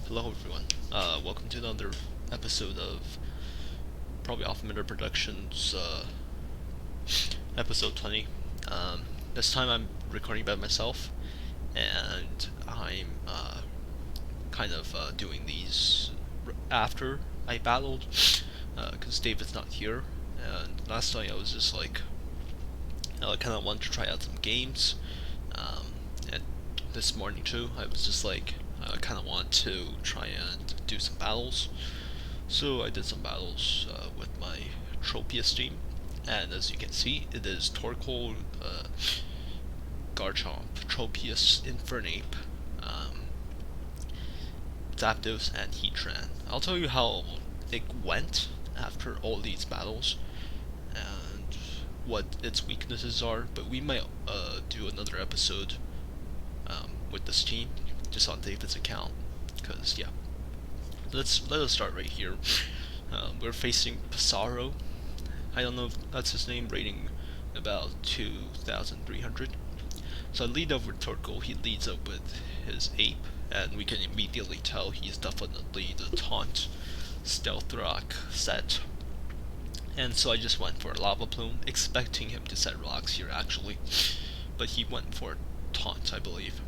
Hello everyone. Welcome to another episode of probably Offmeta Productions, episode 20. This time I'm recording by myself, and I'm kind of doing these after I battled, because David's not here. And last night I was just like, I kind of wanted to try out some games, and this morning too, I was just like, I kind of want to try and do some battles. So I did some battles with my Tropius team, and as you can see, it is Torkoal, Garchomp, Tropius, Infernape, Zapdos, and Heatran. I'll tell you how it went after all these battles, and what its weaknesses are, but we might do another episode with this team, just on David's account, because yeah. Let us start right here. We're facing Pissarro. I don't know if that's his name, rating about 2,300. So I lead over Torkoal, he leads up with his Ape, and we can immediately tell he's definitely the Taunt Stealth Rock set. And so I just went for a Lava Plume, expecting him to set rocks here actually, but he went for Taunt, I believe.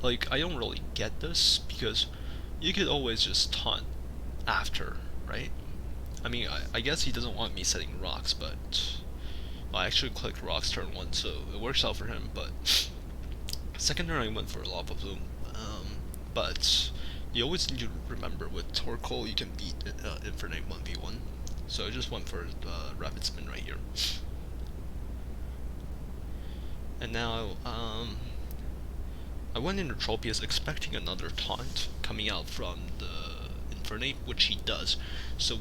Like, I don't really get this, because you could always just taunt after, right? I mean, I guess he doesn't want me setting rocks, but well, I actually clicked rocks turn 1, so it works out for him, but second turn I went for a Lava Plume. But you always need to remember with Torkoal you can beat Infernape 1v1, so I just went for Rapid Spin right here. And now, I went into Tropius expecting another taunt coming out from the Infernape, which he does. So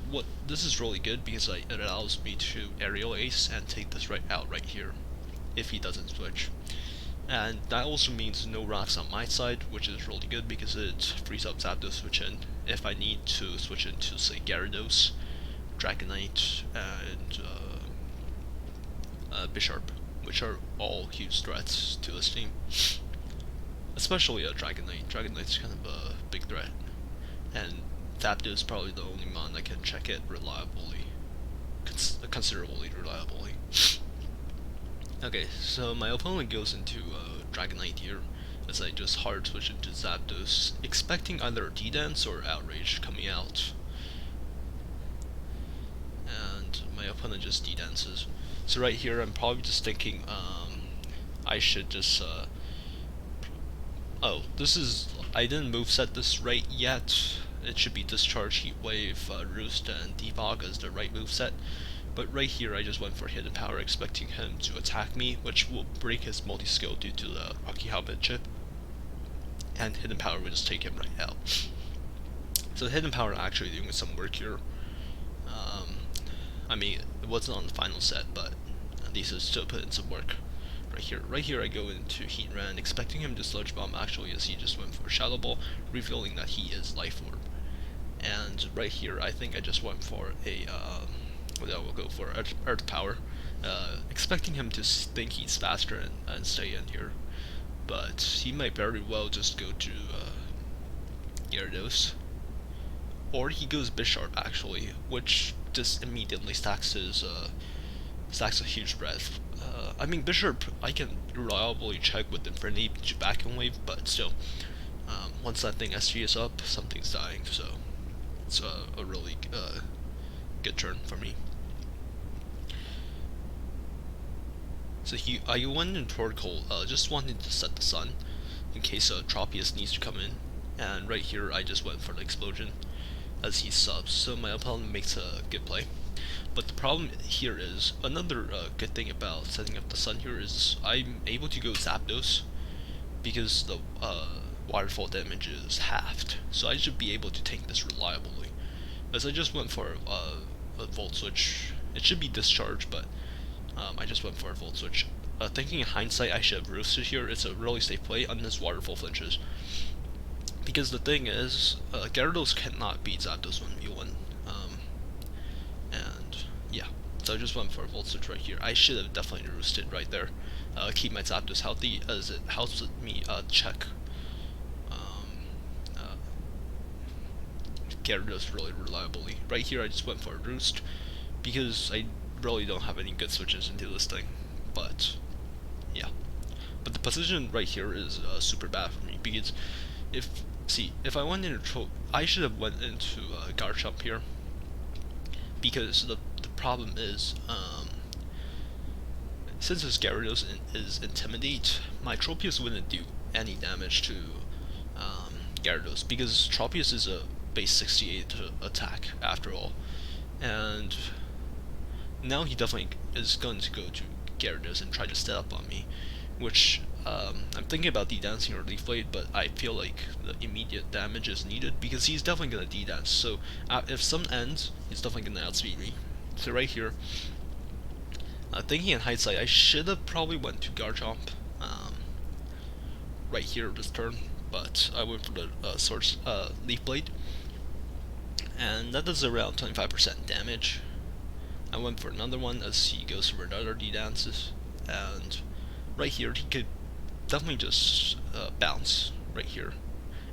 this is really good because it allows me to Aerial Ace and take this right out right here, if he doesn't switch. And that also means no rocks on my side, which is really good because it frees up Zapdos to switch in if I need to switch into, say, Gyarados, Dragonite, and Bisharp, which are all huge threats to this team. Especially Dragonite. Dragonite's kind of a big threat, and Zapdos is probably the only mon that can check it reliably, considerably reliably. Okay, so my opponent goes into Dragonite here, as I just hard switch into Zapdos, expecting either a DDance or Outrage coming out. And my opponent just DDances. So right here, I'm probably just thinking, I should just, oh, this is, I didn't moveset this right yet. It should be Discharge, Heat Wave, Roost, and Defog as the right moveset. But right here, I just went for Hidden Power, expecting him to attack me, which will break his multi-skill due to the Rocky Helmet chip. And Hidden Power will just take him right out. So Hidden Power actually doing some work here. I mean, it wasn't on the final set, but at least it still put in some work. Right here I go into Heatran, expecting him to Sludge Bomb actually, as he just went for Shadow Ball, revealing that he is Life Orb. And right here I think I just went for a, I will go for Earth Power, expecting him to think he's faster and stay in here. But he might very well just go to Gyarados. Or he goes Bisharp actually, which just immediately stacks his, stacks a huge breath. I mean, Bisharp, I can reliably check with Infernape back and wave, but still, once that thing SG is up, something's dying, so it's a really good turn for me. So I went in Torkoal, just wanted to set the sun, in case Tropius needs to come in, and right here I just went for the Explosion, as he subs, so my opponent makes a good play. But the problem here is, another good thing about setting up the sun here is I'm able to go Zapdos, because the waterfall damage is halved, so I should be able to tank this reliably. As I just went for a Volt Switch, it should be Discharge, but I just went for a Volt Switch. Thinking in hindsight, I should have roasted here. It's a really safe play unless waterfall flinches. Because the thing is, Gyarados cannot beat Zapdos 1v1. And yeah, so I just went for a Volt Switch right here. I should have definitely roosted right there. Keep my Zapdos healthy, as it helps me check Gyarados really reliably. Right here I just went for a Roost, because I really don't have any good switches into this thing. But, yeah. But the position right here is super bad for me, because if I went into I should have went into Garchomp here, because the problem is, since his Gyarados is Intimidate, my Tropius wouldn't do any damage to Gyarados, because Tropius is a base 68 attack after all, and now he definitely is going to go to Gyarados and try to step up on me, which I'm thinking about DDancing or Leaf Blade, but I feel like the immediate damage is needed, because he's definitely going to DDance, so if Sun ends, he's definitely going to outspeed me. So right here, thinking in hindsight, I should have probably went to Garchomp right here this turn, but I went for the Leaf Blade, and that does around 25% damage. I went for another one as he goes for another D-Dances, and right here he could definitely just bounce right here,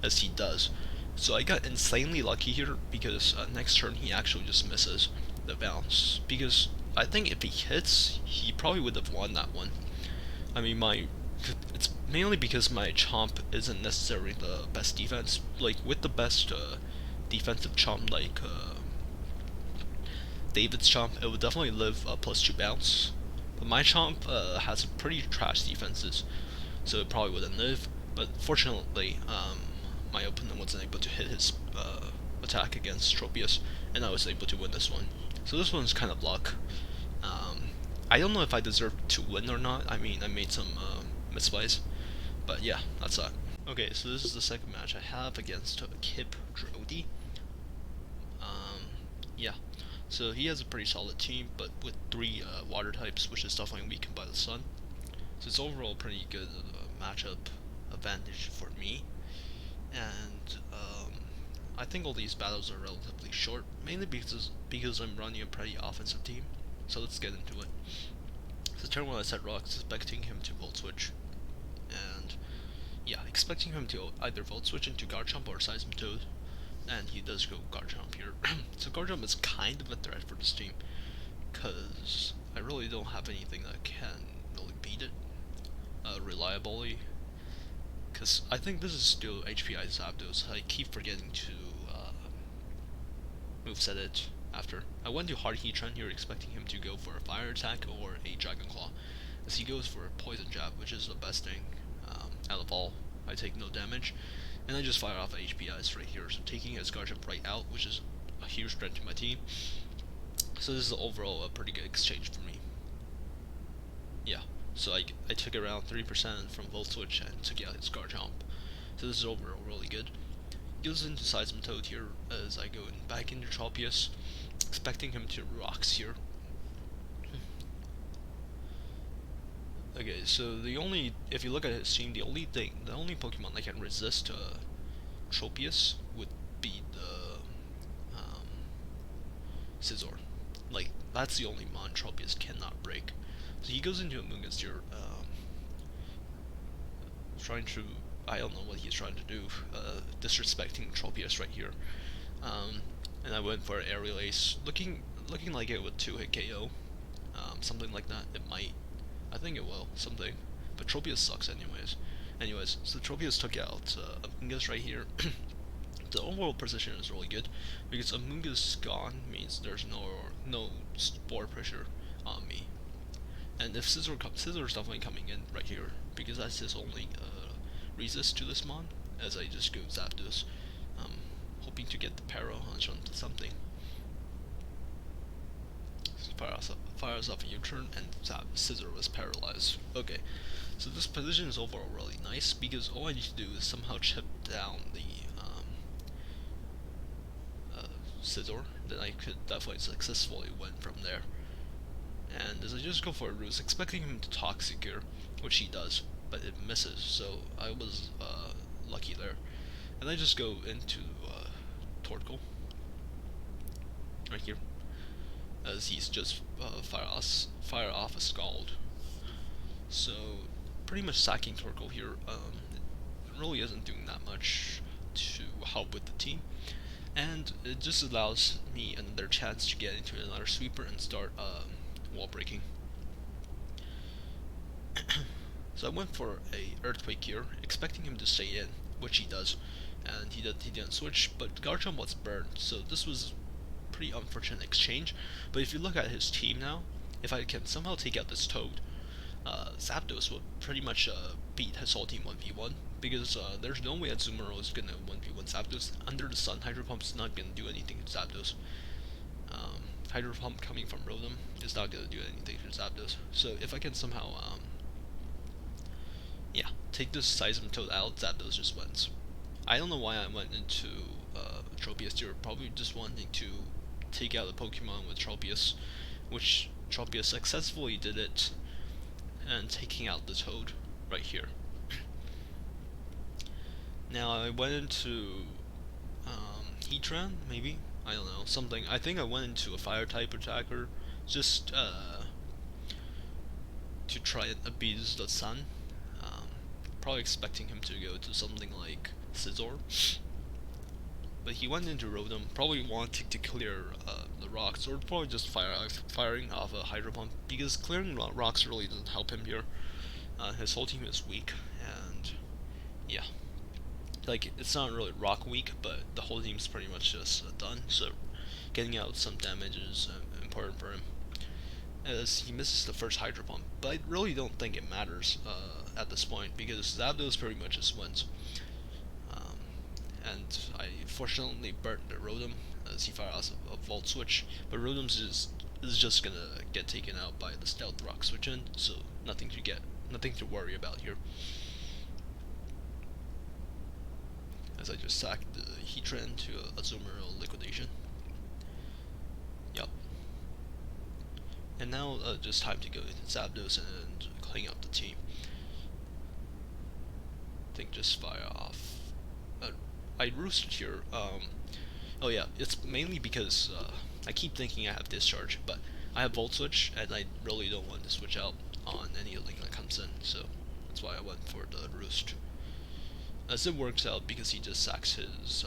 as he does. So I got insanely lucky here, because next turn he actually just misses the bounce, because I think if he hits, he probably would have won that one. I mean, it's mainly because my Chomp isn't necessarily the best defense. Like, with the best defensive Chomp, like David's Chomp, it would definitely live +2 bounce. But my Chomp has pretty trash defenses, so it probably wouldn't live. But fortunately, my opponent wasn't able to hit his attack against Tropius, and I was able to win this one. So this one's kind of luck. I don't know if I deserve to win or not. I mean, I made some misplays, but yeah, that's that. Okay, so this is the second match I have against Kip Drody. Yeah, so he has a pretty solid team, but with 3 water types, which is definitely weakened by the sun. So it's overall pretty good matchup advantage for me, and I think all these battles are relatively short, mainly because I'm running a pretty offensive team. So let's get into it. So turn 1 I set Rocks, expecting him to Volt Switch, and yeah, expecting him to either Volt Switch into Garchomp or Seismitoad, and he does go Garchomp here. So Garchomp is kind of a threat for this team, because I really don't have anything that can really beat it reliably, because I think this is still HPI Zapdos. I keep forgetting to moveset it after. I went to Hard Heatran here, expecting him to go for a Fire attack or a Dragon Claw, as he goes for a Poison Jab, which is the best thing out of all. I take no damage, and I just fire off HPIs right here, so taking his Garchomp right out, which is a huge threat to my team. So this is overall a pretty good exchange for me. Yeah, so I took around 3% from Volt Switch and took out his Garchomp. So this is overall really good. Goes into Seismitoad here as I go back into Tropius, expecting him to Rocks here. Okay, so if you look at his team, the only Pokemon that can resist Tropius would be the Scizor. Like, that's the only mon Tropius cannot break. So he goes into Amoonguss here, trying to, I don't know what he's trying to do, disrespecting Tropius right here. And I went for Aerial Ace, looking like it would 2-hit KO, something like that. It might, I think it will, something. But Tropius sucks anyways. So Tropius took out Amoonguss right here. The overall position is really good, because Amoonguss gone means there's no spore pressure on me. And if Scizor comes, Scizor's definitely coming in right here, because that's his only resist to this mon, as I just go Zapdos, hoping to get the Paro on something. So fires off a U-turn, and Scizor was paralyzed. Okay, so this position is overall really nice, because all I need to do is somehow chip down the Scizor, then I could definitely successfully win from there. And as I just go for a Roost, expecting him to Toxic here, which he does, but it misses, so I was lucky there. And I just go into Torkoal right here, as he's just fire off a Scald. So pretty much sacking Torkoal here. It really isn't doing that much to help with the team. and it just allows me another chance to get into another sweeper and start wall breaking. So I went for a earthquake here, expecting him to stay in, which he does, and he didn't switch, but Garchomp was burned, so this was a pretty unfortunate exchange. But if you look at his team now, if I can somehow take out this Toad, Zapdos will pretty much beat his whole team 1v1, because there's no way Azumarill is gonna 1v1 Zapdos. Under the sun, Hydro Pump's not gonna do anything to Zapdos. Hydro Pump coming from Rotom is not gonna do anything to Zapdos. So if I can somehow, take this Seismitoad out, Zapdos just wins. I don't know why I went into Tropius here, probably just wanting to take out a Pokemon with Tropius, which Tropius successfully did it, and taking out the Toad right here. Now I went into Heatran, maybe? I don't know, something. I think I went into a fire type attacker, just to try and appease the sun. Probably expecting him to go to something like Scizor. But he went into Rotom, probably wanting to clear the rocks, or probably just firing off a Hydro Pump, because clearing rocks really doesn't help him here. His whole team is weak, and yeah. Like, it's not really rock weak, but the whole team's pretty much just done, so getting out some damage is important for him. As he misses the first Hydro Pump, but I really don't think it matters at this point, because Zapdos pretty much just wins. And I fortunately burnt the Rotom as he fired out a Volt Switch, but Rotom's is just gonna get taken out by the Stealth Rock Switch in, so nothing to worry about here. As I just sacked the Heatran to Azumarill liquidation. Yup. And now just time to go into Zapdos and clean up the team. I think just fire off. I roosted here. Oh yeah, it's mainly because I keep thinking I have Discharge, but I have Volt Switch, and I really don't want to switch out on any link that comes in, so that's why I went for the Roost. As it works out, because he just sacks his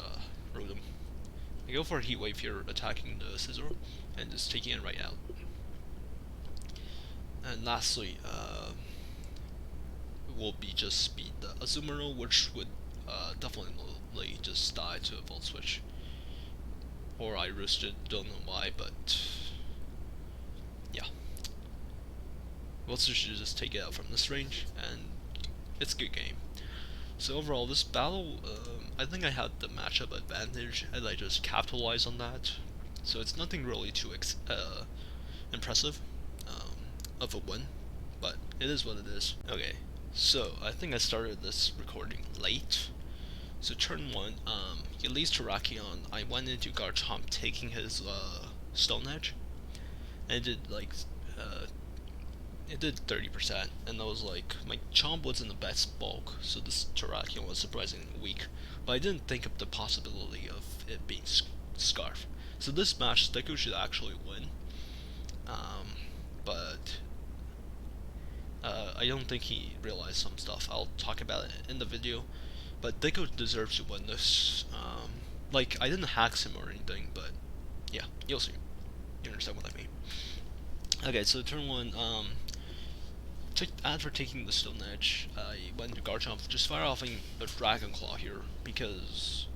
Rotom. I go for a Heat Wave here, attacking the Scizor, and just taking it right out. And lastly, will be just beat the Azumarill, which would definitely just die to a Volt Switch. Or I roosted, don't know why, but yeah. Volt Switch should just take it out from this range, and it's a good game. So overall, this battle, I think I had the matchup advantage, and I just capitalized on that. So it's nothing really too impressive of a win, but it is what it is. Okay, so I think I started this recording late. So turn 1, he leads Terrakion. I went into Garchomp taking his Stone Edge, and it did like it did 30%, and I was like, my Chomp was in the best bulk, so this Terrakion was surprisingly weak, but I didn't think of the possibility of it being Scarf. So this match, Deku should actually win, but I don't think he realized some stuff. I'll talk about it in the video, but Deku deserves to win this. Like, I didn't hacks him or anything, but yeah, you'll see. You understand what I mean. Okay, so turn 1, after taking the Stone Edge, I went to Garchomp, just fire off a Dragon Claw here, because,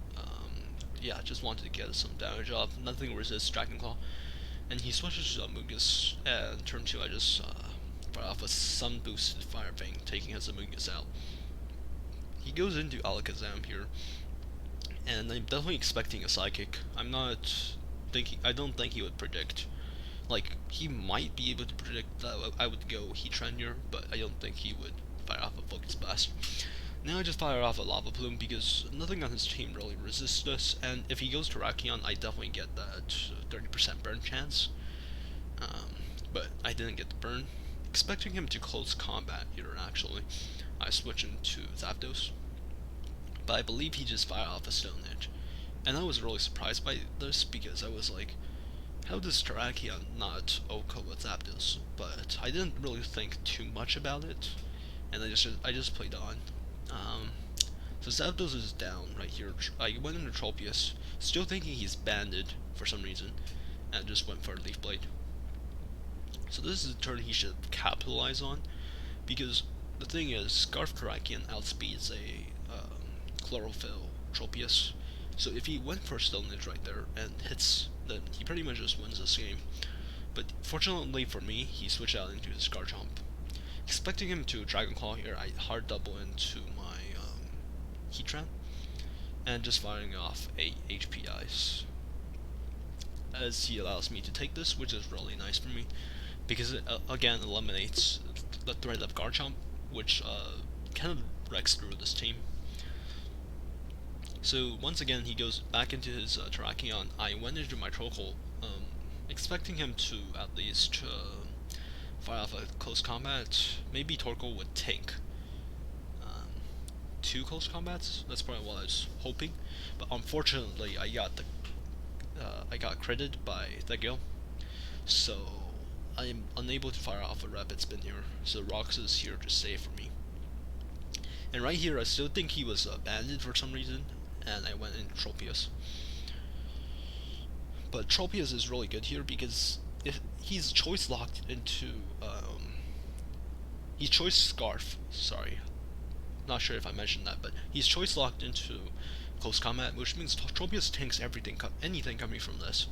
yeah, just wanted to get some damage off, nothing resists Dragon Claw, and he switches to Amoonguss, and turn 2 I just fire off a Sun Boosted Fire Fang, taking his Amoonguss out. He goes into Alakazam here, and I'm definitely expecting a Psychic. I don't think he would predict. Like, he might be able to predict that I would go Heatran here, but I don't think he would fire off a Focus Blast. Now I just fire off a Lava Plume, because nothing on his team really resists this, and if he goes to Terrakion, I definitely get that 30% burn chance. But I didn't get the burn. Expecting him to close combat here, actually. I switch into Zapdos, but I believe he just fired off a Stone Edge. And I was really surprised by this, because I was like, how does Terrakion not OHKO with Zapdos? But I didn't really think too much about it, and I just played on. So Zapdos is down right here. I went into Tropius, still thinking he's banded for some reason, and just went for Leaf Blade. So this is a turn he should capitalize on, because the thing is, Scarf Terrakion outspeeds a Chlorophyll Tropius. So if he went for Stone Edge right there and hits, then he pretty much just wins this game. But fortunately for me, he switched out into his Garchomp. Expecting him to Dragon Claw here, I hard double into my Heatran, and just firing off 8 HP Ice, as he allows me to take this, which is really nice for me, because it again eliminates the threat of Garchomp, which kind of wrecks through this team. So once again, he goes back into his Terrakion. I went into my Troll, expecting him to at least fire off a close combat. Maybe Torkoal would tank 2 close combats. That's probably what I was hoping, but unfortunately, I got critted by the Gale, so I am unable to fire off a Rapid Spin here. So Rox is here to save for me. And right here, I still think he was banded for some reason, and I went in Tropius. But Tropius is really good here because if he's choice locked into he's choice Scarf. Sorry, not sure if I mentioned that, but he's choice locked into close combat, which means Tropius tanks anything coming from this.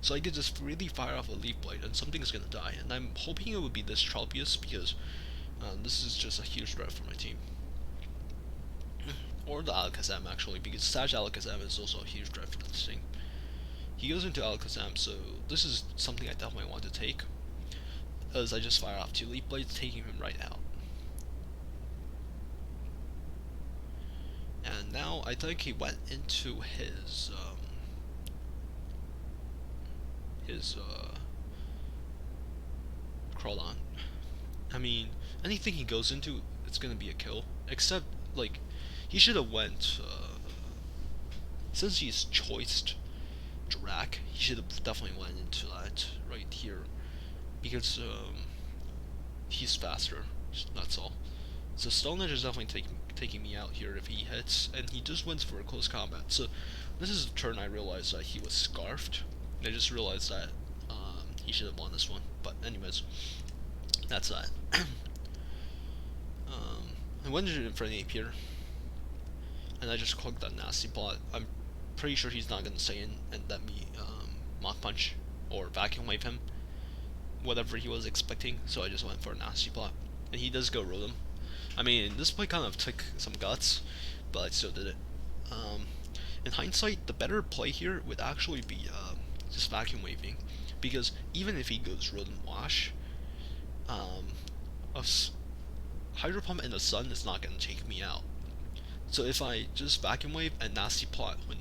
So I could just really fire off a Leaf Blade and something's gonna die. And I'm hoping it would be this Tropius because this is just a huge threat for my team. Or the Alakazam actually, because Sag Alakazam is also a huge threat for this team. He goes into Alakazam, so this is something I definitely want to take, as I just fire off 2 Leaf Blades, taking him right out. And now I think he went into his Crawdon. I mean, anything he goes into, it's gonna be a kill. Except, like, he should have went, since he's choiced Drac, he should have definitely went into that right here. Because, he's faster, that's all. So Stone Edge is definitely taking me out here if he hits, and he just went for a close combat. So this is the turn I realized that he was scarfed. I just realized that he should have won this one. But anyways, that's that. I went into Infinity here, and I just clicked that nasty plot. I'm pretty sure he's not gonna stay in and let me Mach Punch or Vacuum Wave him, whatever he was expecting. So I just went for a nasty plot, and he does go Rotom. I mean, this play kind of took some guts, but I still did it. In hindsight, the better play here would actually be just Vacuum Waving, because even if he goes Rotom Wash, Hydro Pump in the Sun is not going to take me out. So if I just Vacuum Wave and Nasty Plot when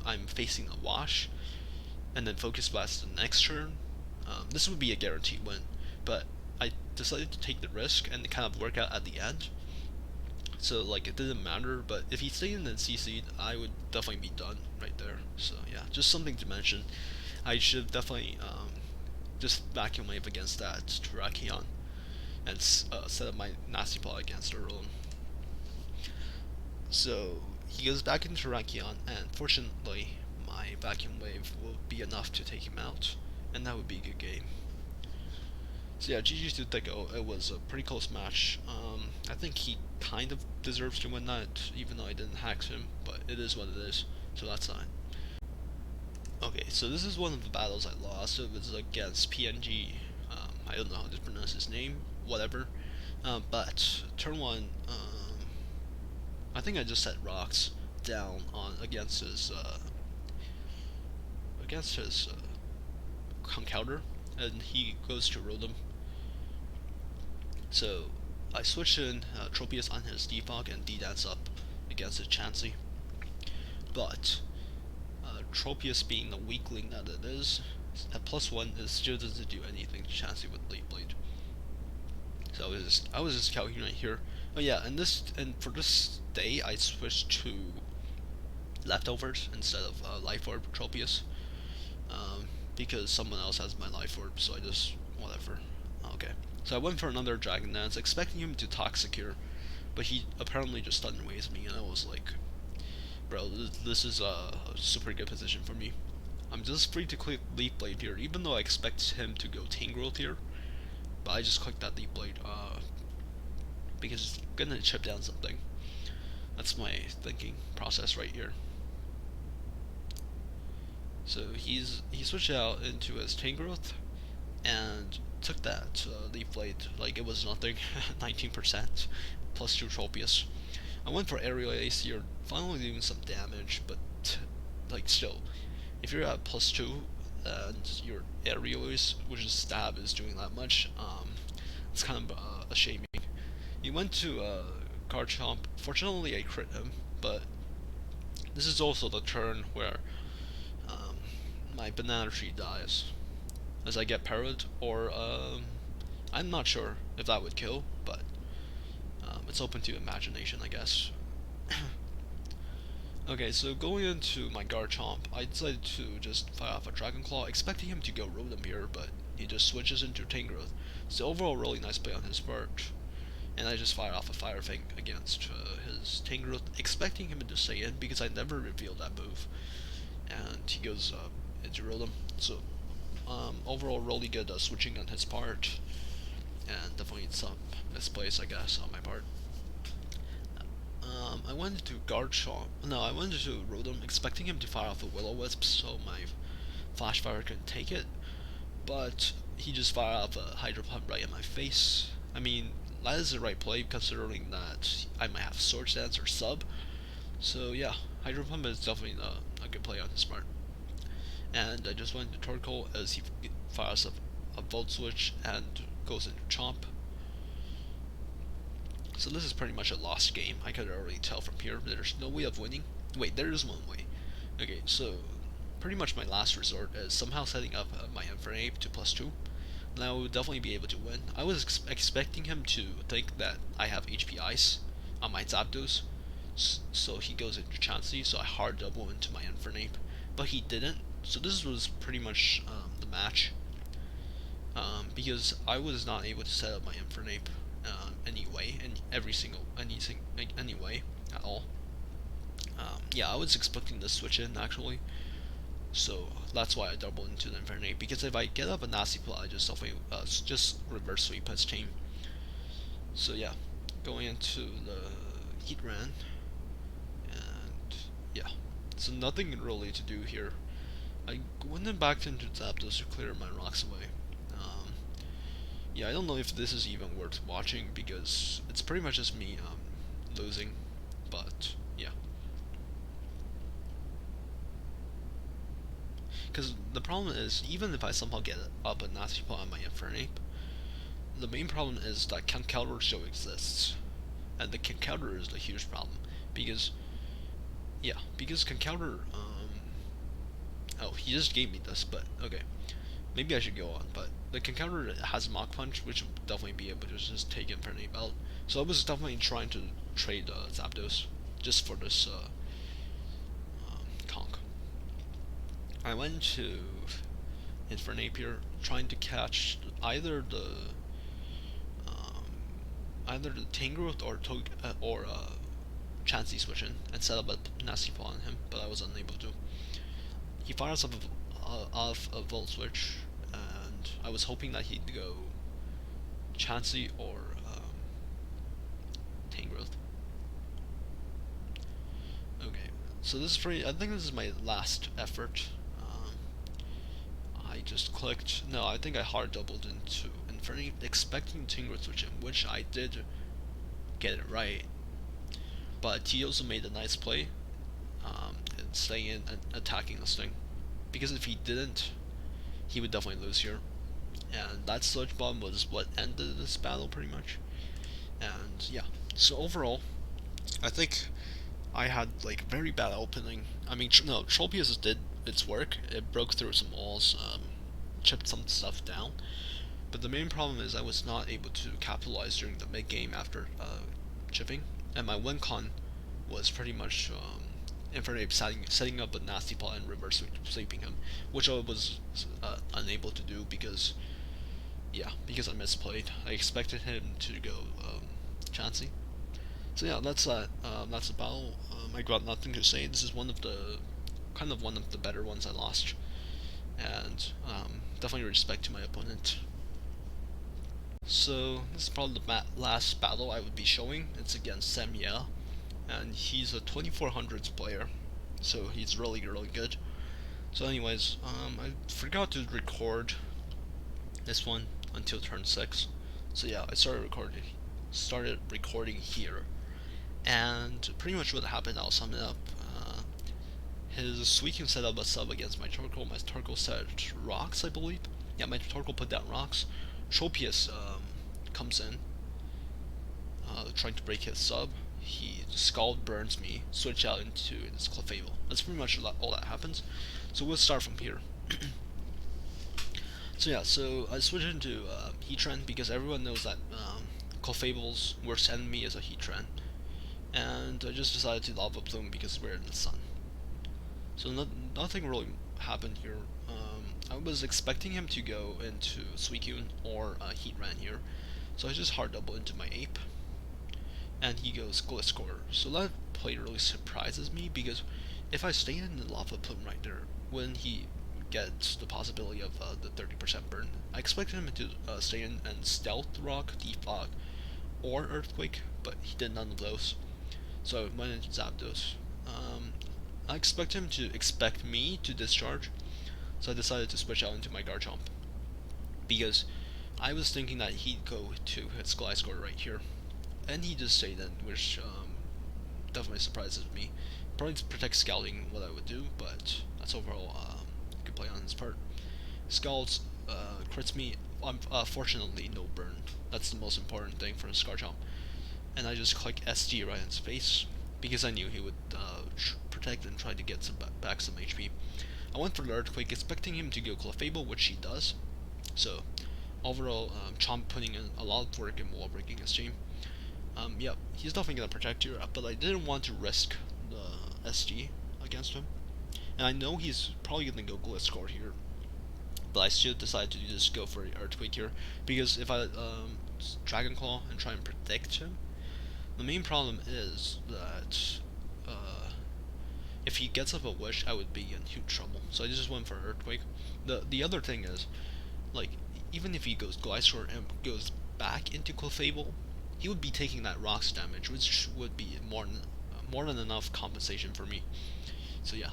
I'm facing a Wash, and then Focus Blast the next turn, this would be a guaranteed win. But I decided to take the risk and kind of work out at the end. So like it didn't matter, but if he stayed in the CC'd, I would definitely be done right there. So yeah, just something to mention. I should definitely just Vacuum Wave against that Terrakion and set up my Nasty Plot against Rotom. So he goes back into Terrakion, and fortunately my Vacuum Wave will be enough to take him out, and that would be a good game. So yeah, GG to Thicko. It was a pretty close match. I think he kind of deserves to win that, even though I didn't hack him, but it is what it is, so that's fine. Okay, so this is one of the battles I lost. It was against PNG. I don't know how to pronounce his name, whatever. But turn 1, I think I just set rocks down on against his counter, and he goes to Rotom. So I switched in Tropius on his Defog and D-Dance up against his Chansey. But Tropius being the weakling that it is, at +1 it still doesn't do anything to Chansey with Leaf Blade. So I was just calculating right here. Oh yeah, and for this day I switched to leftovers instead of Life Orb Tropius, because someone else has my Life Orb, so I just whatever. Okay, so I went for another Dragon Dance, expecting him to Toxic here, but he apparently just stun waves me, and I was like, bro, this is a super good position for me. I'm just free to click Leaf Blade here, even though I expect him to go Tangrowth here. But I just clicked that Leaf Blade because it's gonna chip down something. That's my thinking process right here. So he switched out into his Tangrowth and took that Leaf Blade like it was nothing, 19%, plus 2 Tropius. I went for Aerial Ace here, finally doing some damage, but like still, if you're at plus 2 and your Aerial Ace, which is stab, is doing that much, it's kind of a shame. He went to Garchomp. Fortunately, I crit him, but this is also the turn where my Banana Tree dies as I get parried, or I'm not sure if that would kill, but it's open to imagination, I guess. Okay, so going into my Garchomp, I decided to just fire off a Dragon Claw, expecting him to go Rotom here, but he just switches into Tangrowth. So overall, really nice play on his part. And I just fire off a Fire Fang against his Tangrowth, expecting him to stay in because I never revealed that move. And he goes into Rotom. So overall, really good switching on his part, and definitely some misplays, I guess, on my part. I went to Garchomp. No, I went to Rotom, expecting him to fire off a Will-O-Wisp, so my Flash Fire can take it. But he just fired off a Hydro Pump right in my face. I mean, that is the right play considering that I might have Swords Dance or Sub. So yeah, Hydro Pump is definitely a good play on his part. And I just went to Torkoal as he fires up a Volt Switch and goes into Chomp. So this is pretty much a lost game. I could already tell from here. There's no way of winning. Wait, there is one way. Okay, so pretty much my last resort is somehow setting up my Infernape to plus 2. And I would definitely be able to win. I was expecting him to think that I have HP Ice on my Zapdos, so he goes into Chansey, so I hard double into my Infernape, but he didn't. So this was pretty much the match, because I was not able to set up my Infernape anyway, and anyway at all. Yeah, I was expecting to switch in actually, so that's why I doubled into the Infernape, because if I get up a nasty play, I just definitely just reverse sweep his team. So yeah, going into the Heatran, and yeah, so nothing really to do here. I went back into Zapdos to clear my rocks away. Yeah, I don't know if this is even worth watching because it's pretty much just me losing, but yeah. Because the problem is, even if I somehow get up a nasty play on my Infernape, the main problem is that Conkeldurr still exists, and the Conkeldurr is the huge problem because, yeah, because Conkeldurr, oh, he just gave me this, but okay. Maybe I should go on, but the Conkeldurr has Mach Punch, which will definitely be able to just take Infernape out. So I was definitely trying to trade Zapdos just for this conk. I went to Infernape here, trying to catch either the Tangrowth or Chansey switch in and set up a nasty paw on him, but I was unable to. He fires up off a Volt Switch, and I was hoping that he'd go Chansey or Tangrowth. Okay, so this is pretty. I think this is my last effort. I just clicked. No, I think I hard doubled into Infernape, expecting Tangrowth switch in, which I did get it right. But he also made a nice play, and staying in and attacking this thing. Because if he didn't, he would definitely lose here. And that Sludge Bomb was what ended this battle pretty much. And yeah, so overall, I think I had like very bad opening. I mean, no, Tropius did its work. It broke through some walls, chipped some stuff down. But the main problem is I was not able to capitalize during the mid game after chipping, and my win con was pretty much Infernape setting up a nasty plot and reverse sweeping him, which I was unable to do because I misplayed. I expected him to go Chansey, So yeah, that's that. That's the battle. I got nothing to say. This is one of the one of the better ones I lost, and definitely respect to my opponent. So this is probably the last battle I would be showing. It's against Samya, and he's a 2400s player, so he's really good. So anyways, I forgot to record this one until turn 6. So yeah, I started recording here, and pretty much what happened, I'll sum it up. His Suicune set up a sub against my Torkoal. My Torkoal set rocks, I believe. Yeah, my Torkoal put down rocks. Tropius comes in, trying to break his sub. He Scald burns me, switch out into this Clefable. That's pretty much all that happens. So we'll start from here. So yeah, so I switched into Heatran because everyone knows that Clefable's worst enemy is a Heatran. And I just decided to Lava Plume because we're in the sun. So nothing really happened here. I was expecting him to go into Suicune or Heatran here. So I just hard double into my Ape. And he goes Gliscor. So that play really surprises me because if I stay in the Lava Plume right there, when he gets the possibility of the 30% burn, I expected him to stay in and Stealth Rock, Defog, or Earthquake, but he did none of those. So I went into Zapdos. I expect him to expect me to discharge, so I decided to switch out into my Garchomp. Because I was thinking that he'd go to his Gliscor right here. And he just stayed in, which definitely surprises me. Probably to protect Scouting what I would do, but that's overall good play on his part. Scalds crits me. Fortunately, no burn. That's the most important thing for a Garchomp. And I just click SG right in his face because I knew he would protect and try to get back some HP. I went for the Earthquake, expecting him to go Clefable, which he does. So overall, Chomp putting in a lot of work in wall breaking his team. Yeah, he's definitely gonna protect you, but I didn't want to risk the SG against him. And I know he's probably gonna go Gliscor here, but I still decided to just go for Earthquake here because if I Dragon Claw and try and protect him, the main problem is that if he gets up a Wish, I would be in huge trouble. So I just went for Earthquake. The other thing is, like, even if he goes Gliscor and goes back into Clefable, he would be taking that rocks damage, which would be more than enough compensation for me. So yeah,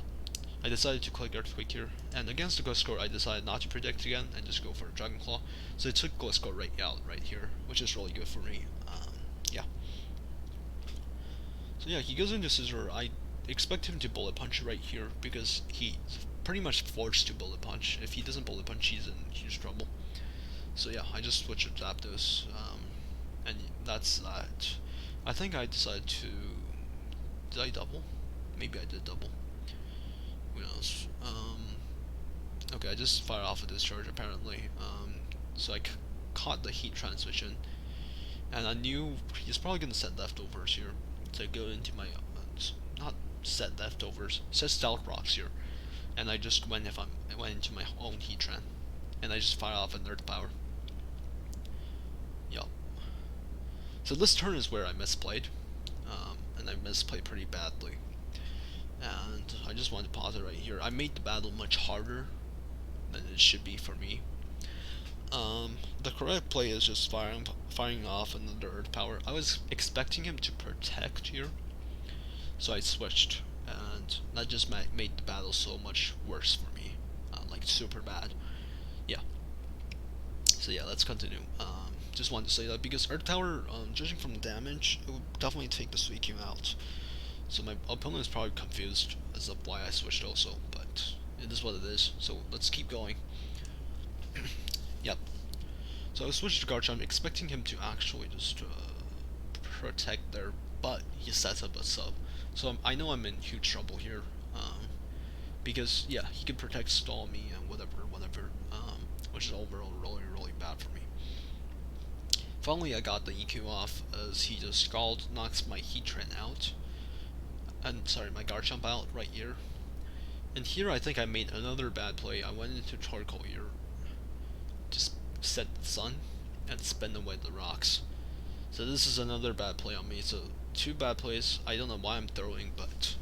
I decided to click Earthquake here, and against the Gliscor, I decided not to predict again and just go for a Dragon Claw. So it took Gliscor right out right here, which is really good for me. Yeah. So yeah, he goes into Scizor. I expect him to Bullet Punch right here because he's pretty much forced to Bullet Punch. If he doesn't Bullet Punch, he's in huge trouble. So yeah, I just switched to Zapdos, and that's that. I think I decided to... Did I double? Maybe I did double. Who knows? Okay, I just fired off a discharge apparently. So I caught the heat transition, and I knew he's probably gonna set leftovers here to go into my not set leftovers, set Stealth Rocks here, and I just went into my own Heatran, and I just fired off a Nerd Power. Yup. So this turn is where I misplayed, and I misplayed pretty badly. And I just wanted to pause it right here. I made the battle much harder than it should be for me. The correct play is just firing off another Earth Power. I was expecting him to protect here, so I switched, and that just made the battle so much worse for me, like super bad. Yeah. So yeah, let's continue. Just wanted to say that because Earth Power, judging from the damage, it would definitely take the Suicune out. So my opponent is probably confused as of why I switched also, but it is what it is. So let's keep going. Yep. So I switched to Garchomp, expecting him to actually just protect there, but he sets up a sub. So I know I'm in huge trouble here, because yeah, he can protect, stall me, and whatever, which is overall really bad for me. Finally, I got the EQ off as he just Scald knocks my Heatran out. And sorry, my Garchomp out right here. And here I think I made another bad play. I went into Torkoal here, just set the sun and spin away the rocks. So this is another bad play on me. So two bad plays. I don't know why I'm throwing, but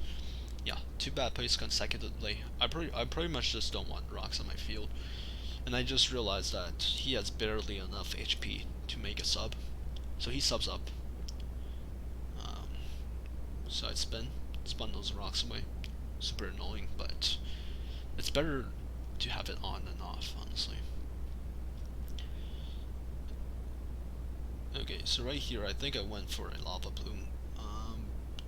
yeah, two bad plays consecutively. I pretty much just don't want rocks on my field, and I just realized that he has barely enough HP to make a sub, so he subs up. So I spun those rocks away. Super annoying, but it's better to have it on than off, honestly. Okay, so right here, I think I went for a lava plume,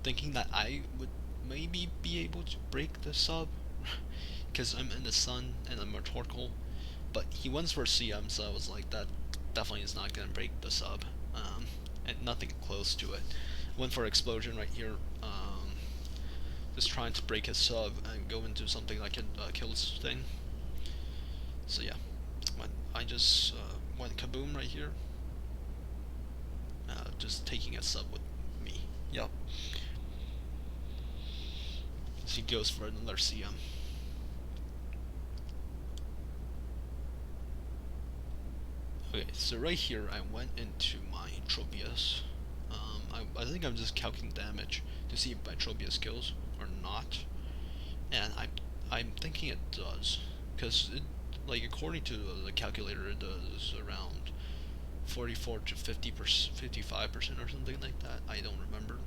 thinking that I would maybe be able to break the sub, because I'm in the sun and I'm rhetorical. But he went for CM, so I was like, that definitely is not gonna break the sub, and nothing close to it. Went for explosion right here, just trying to break his sub and go into something like a kills thing. So yeah, I just went kaboom right here, just taking a sub with me. Yep. So he goes for another CM. Okay, so right here I went into my Tropius. I think I'm just calculating damage to see if my Tropius kills or not, and I'm thinking it does, because it, like, according to the calculator, it does around 44 to 50%, 55% or something like that. I don't remember.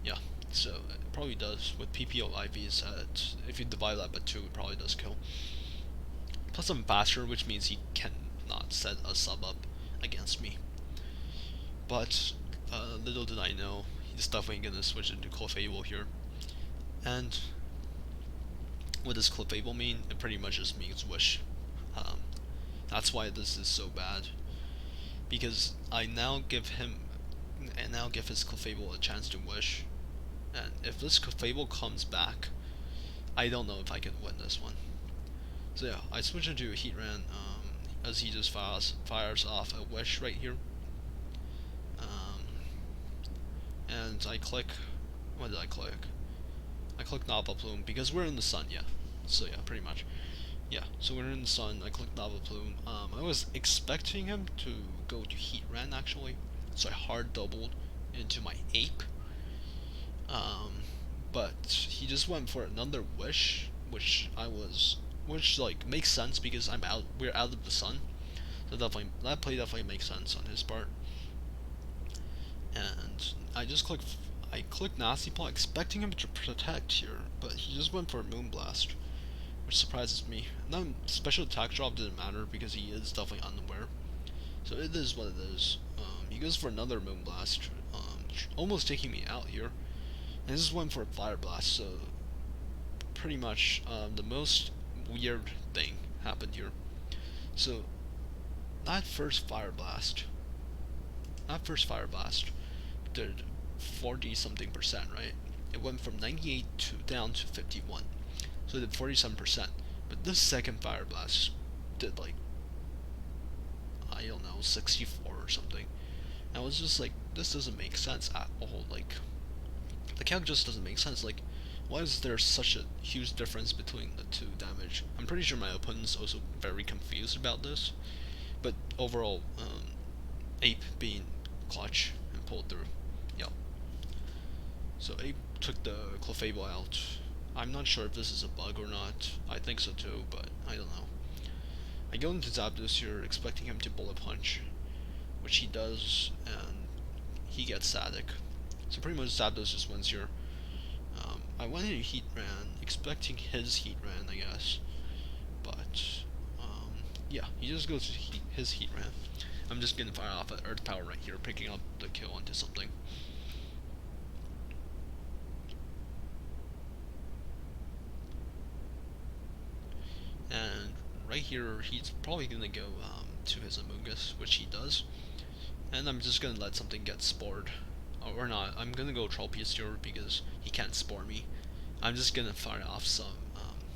Yeah, so it probably does. With PPO IVs, if you divide that by 2, it probably does kill. Plus I'm faster, which means he cannot set a sub up against me. But little did I know, he's definitely gonna switch into Clefable here. And what does Clefable mean? It pretty much just means wish. That's why this is so bad. Because I now give his Clefable a chance to wish. And if this Clefable comes back, I don't know if I can win this one. So yeah, I switch into a Heatran, as he just fires off a wish right here. And I click, what did I click? I click Lava Plume, because we're in the sun, yeah. So yeah, pretty much. Yeah, so we're in the sun, I click Lava Plume. I was expecting him to go to Heatran, actually. So I hard doubled into my Ape. But he just went for another wish, which like makes sense because we're out of the sun. So definitely, that play definitely makes sense on his part. And I clicked Nasty Paw expecting him to protect here, but he just went for a Moonblast, which surprises me. And then special attack drop didn't matter because he is definitely unaware. So it is what it is. He goes for another Moonblast, almost taking me out here. And this is one for a Fire Blast, so pretty much the most weird thing happened here. So that first Fire Blast did 40 something percent, right? It went from 98 to down to 51, so it did 47%. But this second Fire Blast did like, I don't know, 64 or something. And I was just like, this doesn't make sense at all. Like, the calc just doesn't make sense. Like, why is there such a huge difference between the two damage? I'm pretty sure my opponent's also very confused about this. But overall, Ape being clutch and pulled through. Yep. So Ape took the Clefable out. I'm not sure if this is a bug or not. I think so too, but I don't know. I go into Zapdos here expecting him to Bullet Punch, which he does, and he gets static. So pretty much Zapdos just wins here. I went into Heatran expecting his Heatran, I guess. But yeah, he just goes to his Heatran. I'm just gonna fire off an Earth Power right here, picking up the kill onto something. And right here, he's probably gonna go to his Amoonguss, which he does. And I'm just gonna let something get spored. Or not, I'm gonna go Tropius here because he can't spore me. I'm just gonna fire off some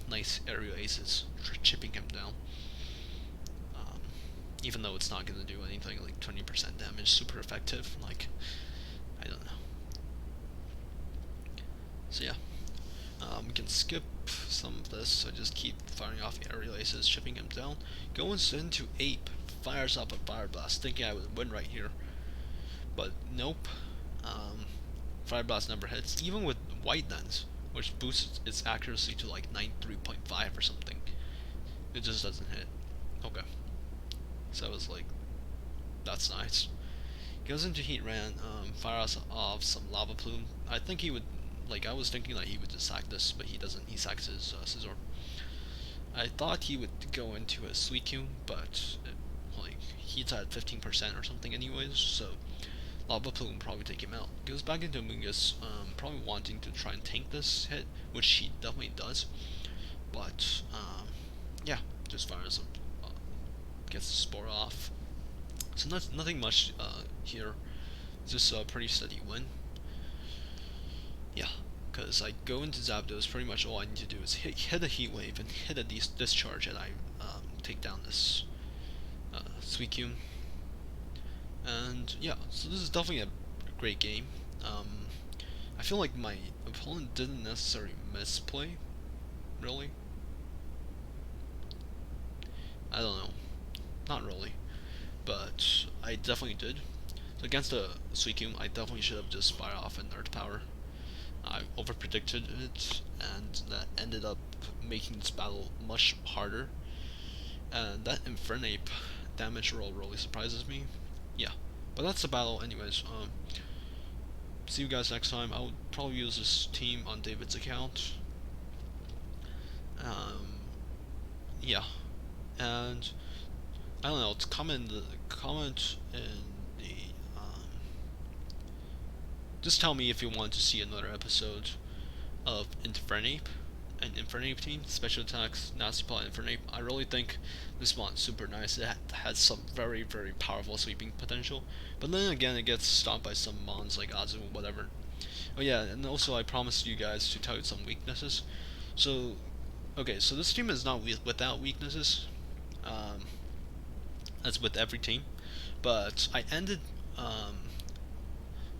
nice aerial aces, chipping him down. Even though it's not gonna do anything, like 20% damage, super effective, like, I don't know. So yeah, we can skip some of this, so just keep firing off aerial aces, chipping him down. Goes into Ape, fires up a Fire Blast, thinking I would win right here. But nope. Fire Blast never hits, even with White Lens, which boosts its accuracy to like 93.5 or something. It just doesn't hit. Okay. So I was like, that's nice. Goes into Heat Ran, fires off some Lava Plume. I think he would, like, I was thinking that he would just sack this, but he doesn't. He sacks his Scizor. I thought he would go into a Suicune, but like he's at 15% or something anyways, so Lava Plume will probably take him out. Goes back into Mungus, probably wanting to try and tank this hit, which he definitely does. But yeah, just fires him, gets the Spore off. So nothing much here. Just a pretty steady win. Yeah, because I go into Zapdos, pretty much all I need to do is hit a Heat Wave and hit a Discharge, and I take down this Suicune. And yeah, so this is definitely a great game. I feel like my opponent didn't necessarily misplay, really. I don't know, not really, but I definitely did. So against a Suicune, I definitely should have just fired off an Earth Power. I overpredicted it, and that ended up making this battle much harder. And that Infernape damage roll really surprises me. Yeah, but that's the battle anyways. See you guys next time. I'll probably use this team on David's account. Yeah, and I don't know. Comment in the just tell me if you want to see another episode of Infernape and Infernape team, special attacks, Nasty Plot, Infernape. I really think this mon's super nice. It has some very, very powerful sweeping potential, but then again, it gets stopped by some mons like Azu, whatever. Oh yeah, and also I promised you guys to tell you some weaknesses. So, okay, so this team is not without weaknesses, as with every team, but I ended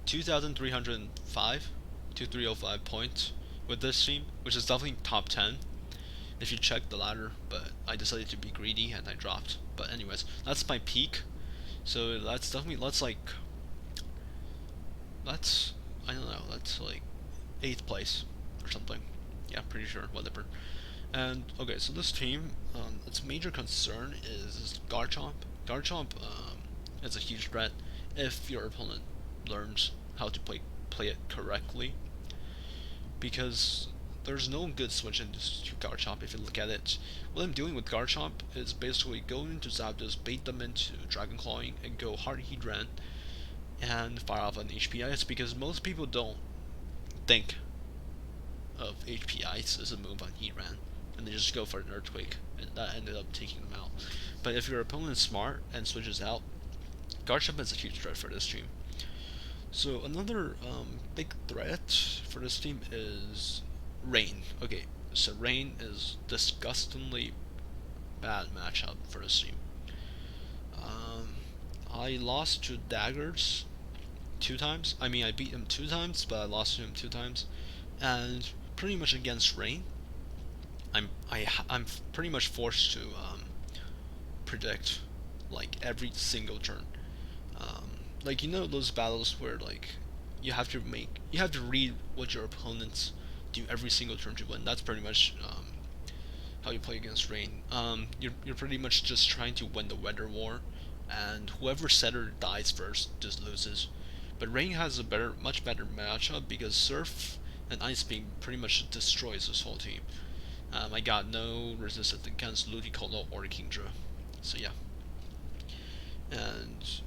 2,305 to 305 points with this team, which is definitely top 10 if you check the ladder, but I decided to be greedy and I dropped. But anyways, that's my peak. So that's definitely, I don't know, that's like 8th place or something. Yeah, pretty sure, whatever. And okay, so this team, its major concern is Garchomp. Garchomp is a huge threat if your opponent learns how to play it correctly, because there's no good switch into Garchomp if you look at it. What I'm doing with Garchomp is basically go into Zapdos, bait them into Dragon Clawing, and go hard Heatran and fire off an HP Ice, because most people don't think of HP Ice as a move on Heatran, and they just go for an Earthquake, and that ended up taking them out. But if your opponent is smart and switches out, Garchomp is a huge threat for this team. So another big threat for this team is Rain. Okay, so Rain is disgustingly bad matchup for this team. I lost to Daggers 2 times. I mean, I beat him 2 times, but I lost to him 2 times. And pretty much against Rain, I'm pretty much forced to predict like every single turn. Like, you know, those battles where like you have to read what your opponents do every single turn to win. That's pretty much how you play against Rain. You're pretty much just trying to win the weather war, and whoever setter dies first just loses. But Rain has a much better matchup because Surf and Ice Beam pretty much destroys this whole team. I got no resistance against Ludicolo or Kingdra, so yeah. And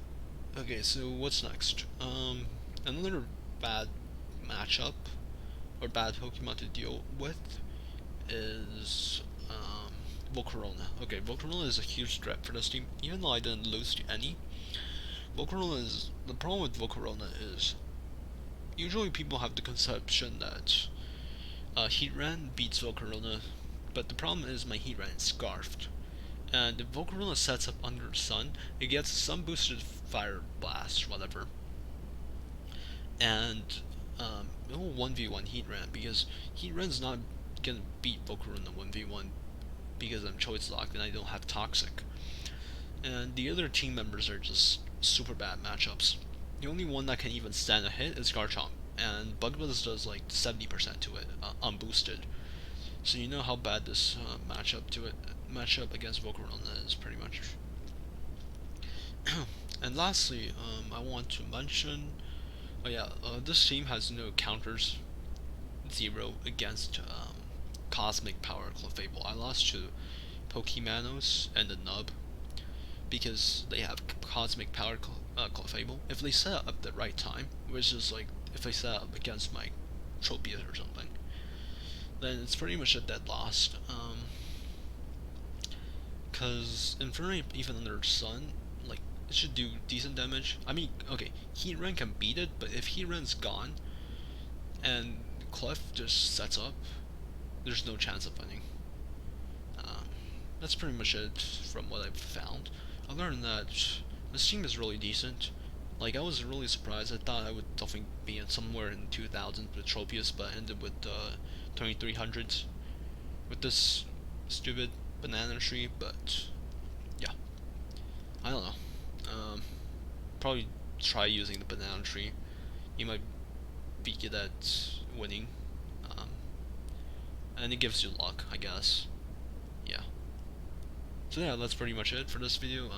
okay, so what's next? Another bad matchup or bad Pokemon to deal with is Volcarona. Okay, Volcarona is a huge threat for this team, even though I didn't lose to any. The problem with Volcarona is usually people have the conception that Heatran beats Volcarona, but the problem is my Heatran is Scarfed. And if Volcarona sets up under the sun, it gets some boosted Fire Blast, whatever. And it will 1v1 Heatran, because Heatran's not gonna beat Volcarona 1v1 because I'm choice locked and I don't have Toxic. And the other team members are just super bad matchups. The only one that can even stand a hit is Garchomp. and Bug Buzz does like 70% to it, unboosted. So you know how bad this matchup against Volcarona is, pretty much. And lastly, I want to mention, oh yeah, this team has no counters, 0 against Cosmic Power Clefable. I lost to Pokemanos and the Nub because they have Cosmic Power Clefable. If they set up at the right time, which is like if they set up against my Tropius or something, then it's pretty much a dead loss. Cause Inferno, even under Sun, like it should do decent damage. I mean, okay, Heatran can beat it, but if Heatran's gone and Clef just sets up, there's no chance of winning. That's pretty much it from what I've found. I learned that this team is really decent. Like, I was really surprised. I thought I would definitely be in somewhere in 2000s with Tropius, but I ended with 2300s with this stupid banana tree. But yeah, I don't know. Probably try using the banana tree. You might be good at winning, and it gives you luck, I guess. Yeah. So yeah, that's pretty much it for this video.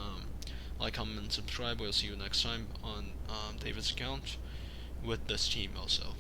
Like, comment, and subscribe. We'll see you next time on David's account with this team also.